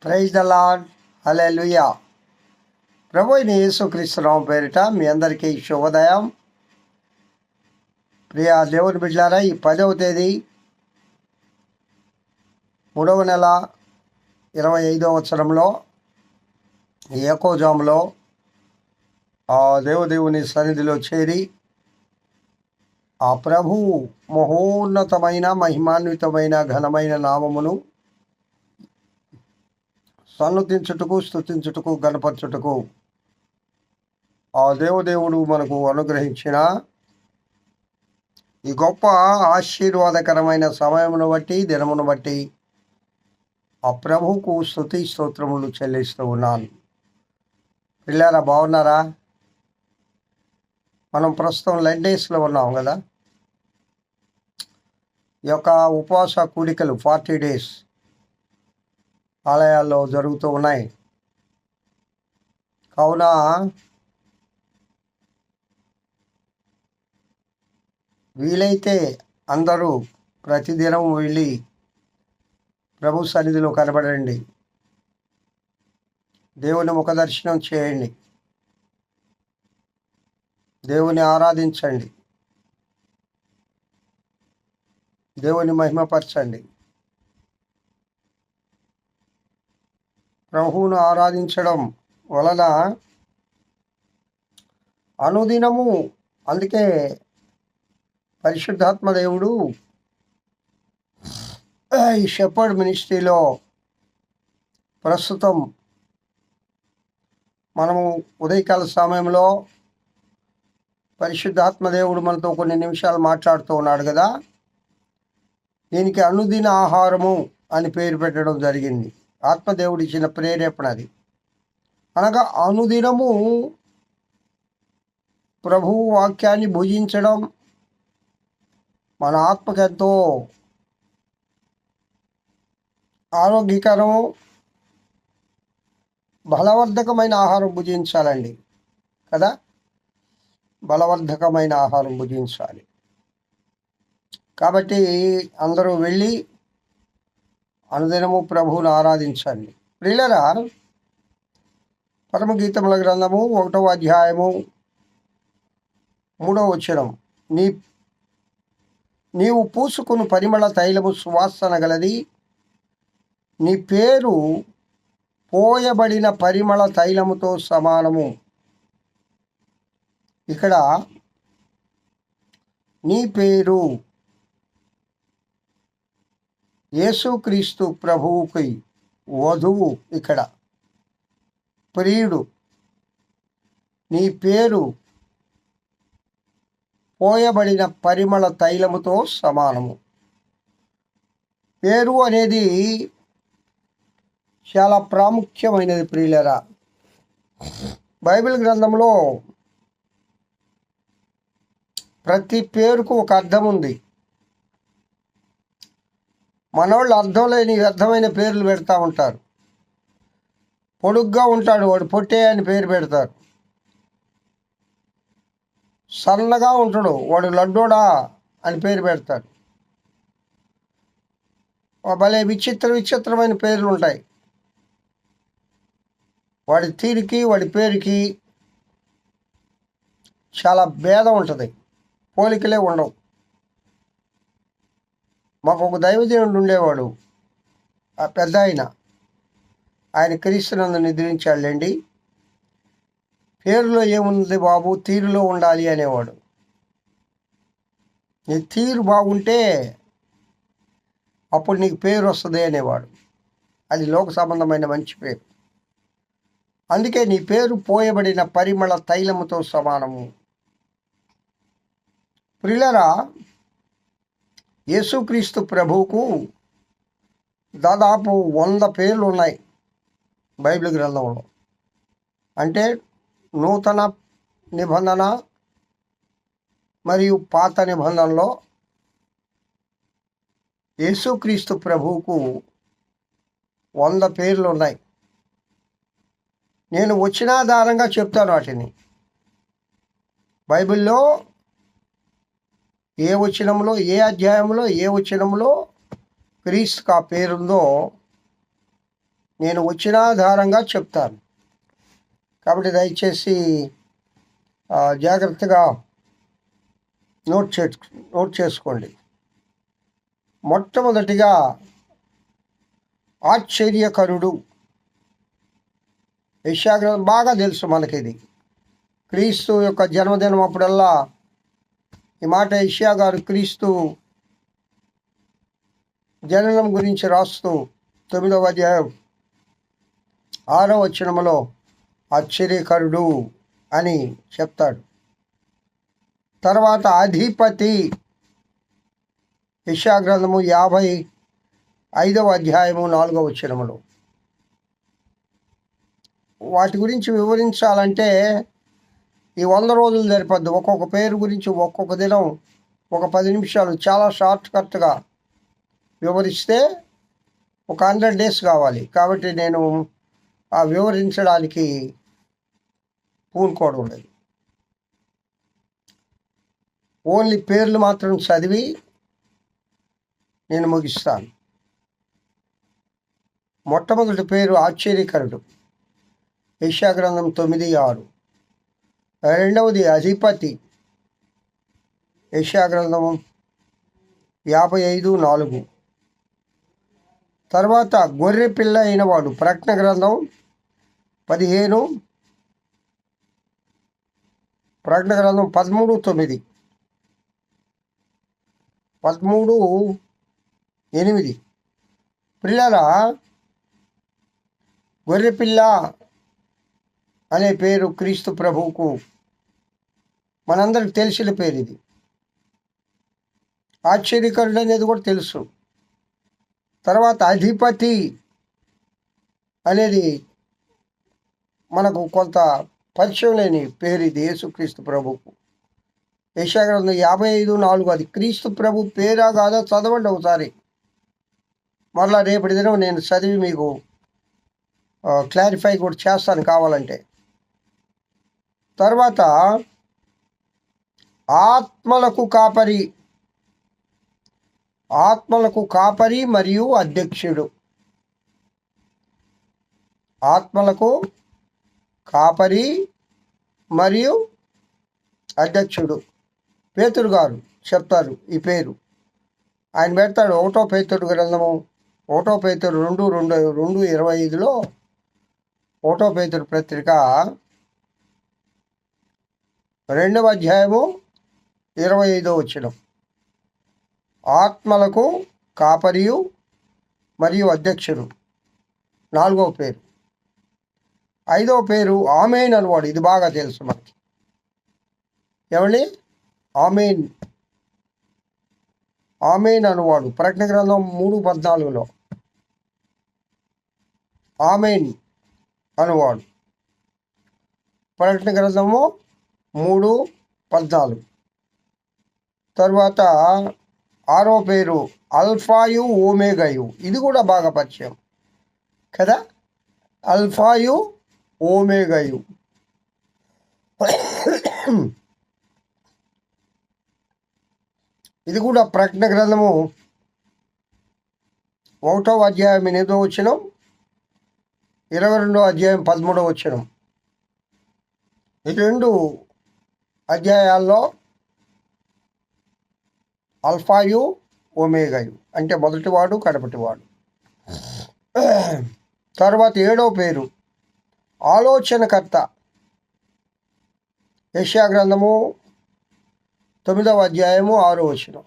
Praise the lord. Hallelujah. ప్రభు అయిన యేసుక్రీస్తునామం పేరిట మీ అందరికీ శుభోదయం. ప్రియ దేవుని బిడ్డలారా, ఈ 10వ తేదీ 3వ నెల 25వ సంవత్సరంలో ఏకోజాములో దేవుని సన్నిధిలో చేరి ఆ ప్రభువు మహోన్నతమైన మహిమాన్వితమైన ఘనమైన నామమును సన్నుతించుటకు, స్తుతించుటకు, గణపరచుటకు ఆ దేవుడు మనకు అనుగ్రహించిన ఈ గొప్ప ఆశీర్వాదకరమైన సమయమును బట్టి, దినమును బట్టి ఆ ప్రభువుకు స్తుతి స్తోత్రములు చెల్లిస్తూ ఉన్నాను. పిల్లారా, బాగున్నారా? మనం ప్రస్తుతం లెంట్ డేస్లో ఉన్నాం కదా. ఈ యొక్క ఉపవాస కూడికలు 40 days ఆలయాల్లో జరుగుతూ ఉన్నాయి. కావున వీలైతే అందరూ ప్రతిదినం వెళ్ళి ప్రభు సన్నిధిలో కనబడండి, దేవుని ముఖ దర్శనం చేయండి, దేవుని ఆరాధించండి, దేవుని మహిమపరచండి. ప్రభువును ఆరాధించడం వలన అనుదినము, అందుకే పరిశుద్ధాత్మ దేవుడు ఈ షెపర్డ్ మినిస్ట్రీలో ప్రస్తుతం మనము ఉదయకాల సమయంలో పరిశుద్ధాత్మ దేవుడు మనతో కొన్ని నిమిషాలు మాట్లాడుతూ ఉన్నాడు కదా. దీనికి అనుదిన ఆహారము అని పేరు పెట్టడం జరిగింది. ఆత్మదేవుడు ఇచ్చిన ప్రేరేపణ అది. అనగా అనుదినము ప్రభువు వాక్యాన్ని భుజించడం మన ఆత్మకు ఎంతో ఆరోగ్యకరము, బలవర్ధకమైన ఆహారం భుజించాలండి కదా. బలవర్ధకమైన ఆహారం భుజించాలి. కాబట్టి అందరూ వెళ్ళి అనుదినము ప్రభువును ఆరాధించండి. ప్రియులారా, పరమగీతముల గ్రంథము 1వ అధ్యాయము 3వ వచనం, నీవు పూసుకుని పరిమళ తైలము సువాసన గలది, నీ పేరు పోయబడిన పరిమళ తైలముతో సమానము. ఇక్కడ నీ పేరు యేసుక్రీస్తు ప్రభువుకి వధువు, ఇక్కడ ప్రియుడు. నీ పేరు పోయబడిన పరిమళ తైలముతో సమానము. పేరు అనేది చాలా ప్రాముఖ్యమైనది ప్రియులరా. బైబిల్ గ్రంథంలో ప్రతి పేరుకు ఒక అర్థం ఉంది. మనోళ్ళు అర్థం లేని వ్యర్థమైన పేర్లు పెడతా ఉంటారు. పొడుగ్గా ఉంటాడు వాడు, పొట్టే అని పేరు పెడతారు. సన్నగా ఉంటాడు వాడు, లడ్డోడా అని పేరు పెడతారు. భలే విచిత్రమైన పేర్లు ఉంటాయి. వాడి తీరికి వాడి పేరుకి చాలా భేదం ఉంటుంది, పోలికలే ఉండవు. మాకు ఒక దైవజనుడు ఉండేవాడు, ఆ పెద్ద ఆయన క్రీస్తునందు నిద్రించాడులేండి. పేరులో ఏముంది బాబు, తీరులో ఉండాలి అనేవాడు. నీ తీరు బాగుంటే అప్పుడు నీకు పేరు వస్తుంది అనేవాడు. అది లోక సంబంధమైన మంచి పేరు. అందుకే నీ పేరు పోయబడిన పరిమళ తైలముతో సమానము. ప్రియులారా, యేసుక్రీస్తు ప్రభువుకు దాదాపు 100 పేర్లు ఉన్నాయి బైబిల్ గ్రంథంలో. అంటే నూతన నిబంధన మరియు పాత నిబంధనలో యేసుక్రీస్తు ప్రభువుకు 100 పేర్లు ఉన్నాయి. నేను వచనాధారంగా చెప్తాను వాటిని. బైబిల్లో ఏ వచనంలో, ఏ అధ్యాయంలో, ఏ వచనంలో క్రీస్తుకు ఆ పేరుందో నేను వచ్చిన ఆధారంగా చెప్తాను. కాబట్టి దయచేసి జాగ్రత్తగా నోట్ చేసుకోండి. మొట్టమొదటిగా ఆశ్చర్యకరుడు. యెషయా గ్రంథం బాగా తెలుసు మనకి. ఇది క్రీస్తు యొక్క జన్మదినం అప్పుడల్లా ఈ మాట యెషయా గారు క్రీస్తు జననం గురించి రాస్తూ 9వ అధ్యాయం 6వ వచనములో ఆశ్చర్యకరుడు అని చెప్తాడు. తర్వాత అధిపతి, యెషయా గ్రంథము 55వ అధ్యాయము 4వ వచనములో. వాటి గురించి వివరించాలంటే ఈ 100 రోజులు సరిపోద్దు. ఒక్కొక్క పేరు గురించి ఒక్కొక్క దినం ఒక 10 నిమిషాలు చాలా షార్ట్ కట్గా వివరిస్తే ఒక 100 days కావాలి. కాబట్టి నేను ఆ వివరించడానికి పూనుకోవడం లేదు. ఓన్లీ పేర్లు మాత్రం చదివి నేను ముగిస్తాను. మొట్టమొదటి పేరు ఆశ్చర్యకరుడు, యెషయా గ్రంథం 9:6. రెండవది అధిపతి, యెషయా గ్రంథం 55:4. తర్వాత గొర్రె పిల్ల అయిన వాడు, ప్రకటన గ్రంథం 15, ప్రకటన గ్రంథం 13:9, 13:8. పిల్లరా, గొర్రెపిల్ల అనే పేరు క్రీస్తు ప్రభువుకు మనందరికి తెలిసిన పేరు. ఇది ఆశ్చర్యకరుడు అనేది కూడా తెలుసు. తర్వాత అధిపతి అనేది మనకు కొంత పరిచయం లేని పేరు. ఇది యేసుక్రీస్తు ప్రభువుకు. యెషయా గ్రంథం 55:4. అది క్రీస్తు ప్రభు పేరా కాదో చదవండి ఒకసారి. మరలా రేపటి దినం నేను చదివి మీకు క్లారిఫై కూడా చేస్తాను కావాలంటే. తర్వాత ఆత్మలకు కాపరి, ఆత్మలకు కాపరి మరియు అధ్యక్షుడు. ఆత్మలకు కాపరి మరియు అధ్యక్షుడు. పేతురు గారు చెప్తారు ఈ పేరు. ఆయన పెడతాడు 1వ పేతురు గ్రంథము 1వ పేతురు 2:25లో 1వ పేతురు పత్రిక 2వ అధ్యాయము 25వ వచనం. ఆత్మలకు కాపరియు మరియు అధ్యక్షుడు 4వ పేరు. 5వ పేరు ఆమేన్ అనువాడు. ఇది బాగా తెలుసు మనకి. ఏమండి? ఆమేన్, ఆమేన్ అనువాడు. ప్రకటన గ్రంథం 3:14లో ఆమేన్ అనువాడు. ప్రకటన గ్రంథము 3:14. తర్వాత 6వ పేరు అల్ఫాయు ఓమేగాయు. ఇది కూడా బాగా పరిచయం కదా. అల్ఫాయు ఓమేగాయు. ఇది కూడా ప్రకటన గ్రంథము 1వ అధ్యాయం 8వ వచనం, 22వ అధ్యాయం 13వ వచనం. ఈ 2 అధ్యాయాల్లో అల్ఫాయు ఓమేగాయు అంటే మొదటివాడు కడపటివాడు. తర్వాత 7వ పేరు ఆలోచనకర్త. యెషయా గ్రంథము 9వ అధ్యాయము 6వ వచనం.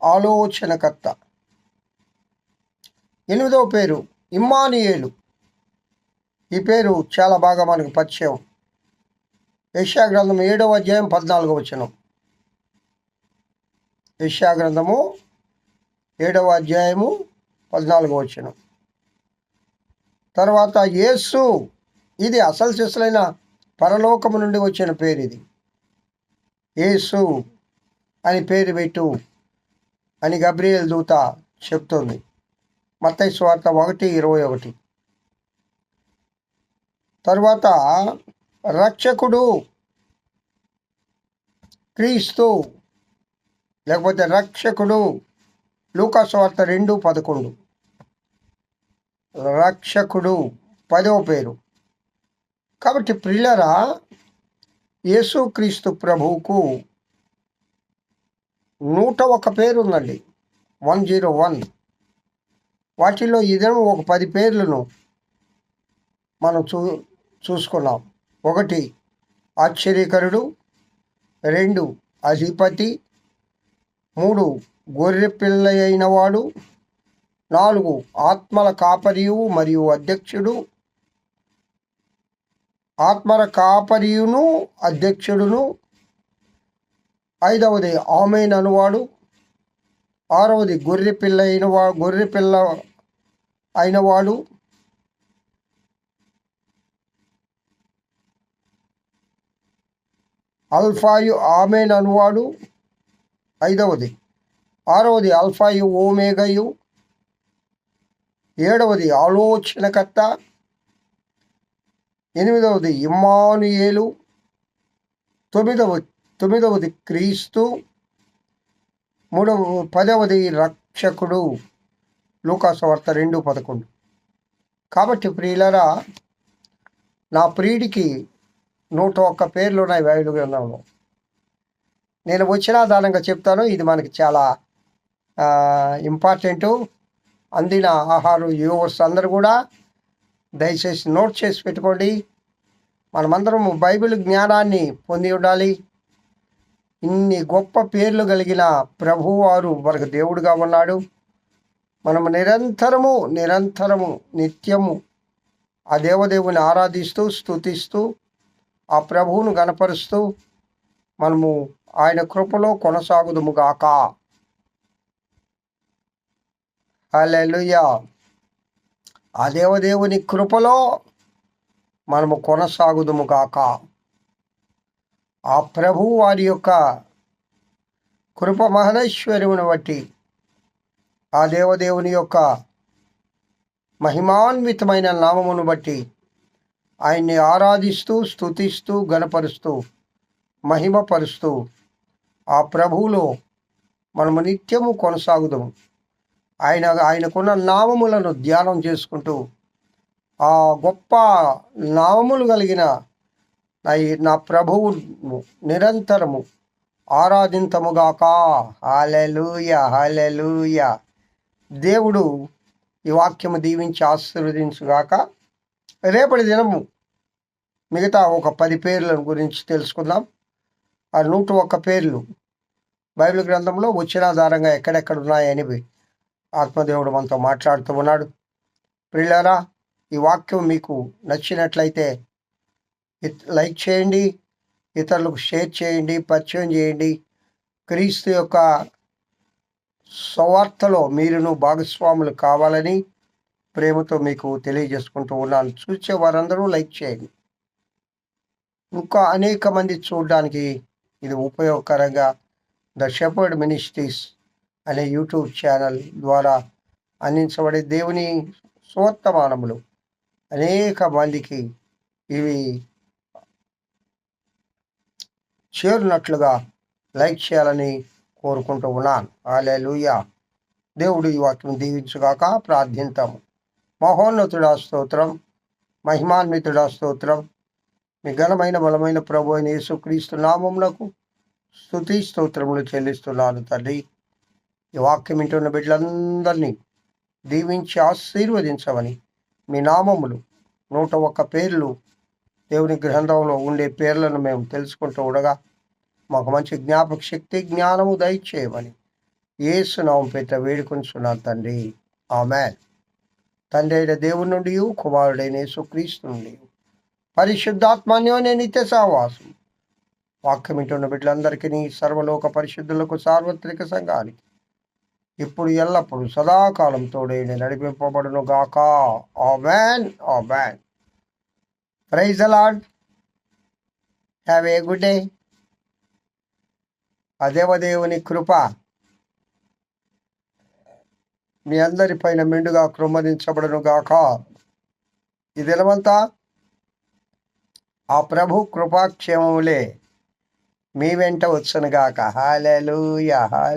ఆలోచనకర్త. 8వ పేరు ఇమ్మానుయేలు. ఈ పేరు చాలా బాగా మనకు పరిచయం. యెషయా గ్రంథం 7వ అధ్యాయం 14వ వచనం. యెషయా గ్రంథము 7వ అధ్యాయము 14వ వచనం. తర్వాత యేసు. ఇది అసలు సిసలైన పరలోకము నుండి వచ్చిన పేరు. ఇది యేసు అని పేరు పెట్టు అని గబ్రియేలు దూత చెప్తుంది. మత్తయి సువార్త 1:21. తర్వాత రక్షకుడు, క్రీస్తు లేకపోతే రక్షకుడు, లూకా సువార్త 2:11. రక్షకుడు 10వ పేరు. కాబట్టి ప్రియులారా, యేసుక్రీస్తు ప్రభువుకు 101 పేరు ఉందండి. 101. వాటిలో ఇదేమో ఒక 10 పేర్లను మనం చూసుకున్నాం. 1 ఆశ్చర్యకరుడు, 2 అధిపతి, 3 గొర్రె పిల్ల అయినవాడు, 4 ఆత్మల కాపరియు మరియు అధ్యక్షుడు, ఆత్మల కాపరియును అధ్యక్షుడును, 5వది ఆమేన్ అనువాడు, 6వది గొర్రె పిల్ల అయినవాడు, అల్ఫాయు ఆమేన్ అనువాడు 5వది, 6వది అల్ఫాయు ఓమేగయు, 7వది ఆలోచనకర్త, 8వది ఇమ్మానుయేలు, 9వది క్రీస్తు, 10వది రక్షకుడు. లూకాసు వార్త 2:11. కాబట్టి ప్రియులరా, నా ప్రియుడికి 101 పేర్లు ఉన్నాయి బైబిల్ గ్రంథంలో. నేను వచనాధారంగా చెప్తాను. ఇది మనకి చాలా ఇంపార్టెంటు. అందిన ఆహారం యూవర్స్ అందరూ కూడా దయచేసి నోట్ చేసి పెట్టుకోండి. మనమందరం బైబిల్ జ్ఞానాన్ని పొంది ఉండాలి. ఇన్ని గొప్ప పేర్లు కలిగిన ప్రభువారు మనకు దేవుడుగా ఉన్నాడు. మనము నిరంతరము నిత్యము ఆ దేవదేవుని ఆరాధిస్తూ స్తుతిస్తూ ఆ ప్రభువును గణపరుస్తూ మనము ఆయన కృపలో కొనసాగుదుముగాక. హల్లెలూయా. ఆ దేవదేవుని కృపలో మనము కొనసాగుదుముగాక. ఆ ప్రభువు వారి యొక్క కృప మహనైశ్వర్యమును బట్టి ఆ దేవదేవుని యొక్క మహిమాన్వితమైన నామమును బట్టి ఆయన్ని ఆరాధిస్తూ స్తుతిస్తూ గణపరుస్తూ మహిమపరుస్తూ ఆ ప్రభువులో మనము నిత్యము కొనసాగుదాము. ఆయనకున్న నామములను ధ్యానం చేసుకుంటూ ఆ గొప్ప నామములు కలిగిన నా ప్రభువు నిరంతరము ఆరాధింతముగాక. హల్లెలూయా, హల్లెలూయా. దేవుడు ఈ వాక్యము దీవించి ఆశీర్వదించుగాక. రేపటి దినము మిగతా ఒక 10 పేర్ల గురించి తెలుసుకుందాం. ఆ 101 పేర్లు బైబిల్ గ్రంథంలో వచనాధారంగా ఎక్కడెక్కడ ఉన్నాయని ఆత్మదేవుడు మనతో మాట్లాడుతూ ఉన్నాడు. ప్రియులారా, ఈ వాక్యం మీకు నచ్చినట్లయితే లైక్ చేయండి, ఇతరులకు షేర్ చేయండి, పరిచయం చేయండి. క్రీస్తు యొక్క సువార్తలో మీరును భాగస్వాములు కావాలని ప్రేమతో మీకు తెలియజేసుకుంటూ ఉన్నాను. చూసే వారందరూ లైక్ చేయండి. ఇంకా అనేక మంది చూడడానికి ఇది ఉపయోగకరంగా ద షెపర్డ్ మినిస్ట్రీస్ అనే యూట్యూబ్ ఛానల్ ద్వారా అందించబడే దేవుని సువర్తమానములు అనేక మందికి ఇవి చేరునట్లుగా లైక్ చేయాలని కోరుకుంటూ ఉన్నాను. హల్లెలూయా. దేవుడు ఈ వాక్యం దీవించుగాక. ప్రార్థింతాము. మహోన్నతుడా స్తోత్రం, మహిమాన్వితుడా స్తోత్రం. మీ ఘనమైన బలమైన ప్రభు అయిన యేసుక్రీస్తు నామమునకు స్తుతి స్తోత్రములు చెల్లిస్తున్నాను తండ్రి. ఈ వాక్యం వింటున్న బిడ్డలందరినీ దీవించి ఆశీర్వదించమని మీ నామములు 101 పేర్లు దేవుని గ్రంథంలో ఉండే పేర్లను మేము తెలుసుకుంటూ ఉండగా మాకు మంచి జ్ఞాపక శక్తి జ్ఞానము దయచేయమని యేసు నామం పేరిట వేడుకొంచున్నాను తండ్రి. ఆమేన్. తండ్రి అయిన దేవుని నుండి కుమారుడైన యేసుక్రీస్తు నుండి పరిశుద్ధాత్మన్యోనే నిత్య సహవాసం వాక్యం వింటున్న బిడ్డలందరికీ సర్వలోక పరిశుద్ధులకు సార్వత్రిక సంఘానికి ఇప్పుడు ఎల్లప్పుడు సదాకాలం తోడే నడిపింపబడును గాక. Amen, amen. Praise the lord. Have a good day. ఆ దేవదేవుని కృప మీ అందరి పైన మెండుగా కృమ్మరించబడును గాక. ఈ దినమంతా ఆ ప్రభు కృపాక్షేమములే మీ వెంట వచ్చును గాక. హల్లెలూయా, హల్లెలూయా.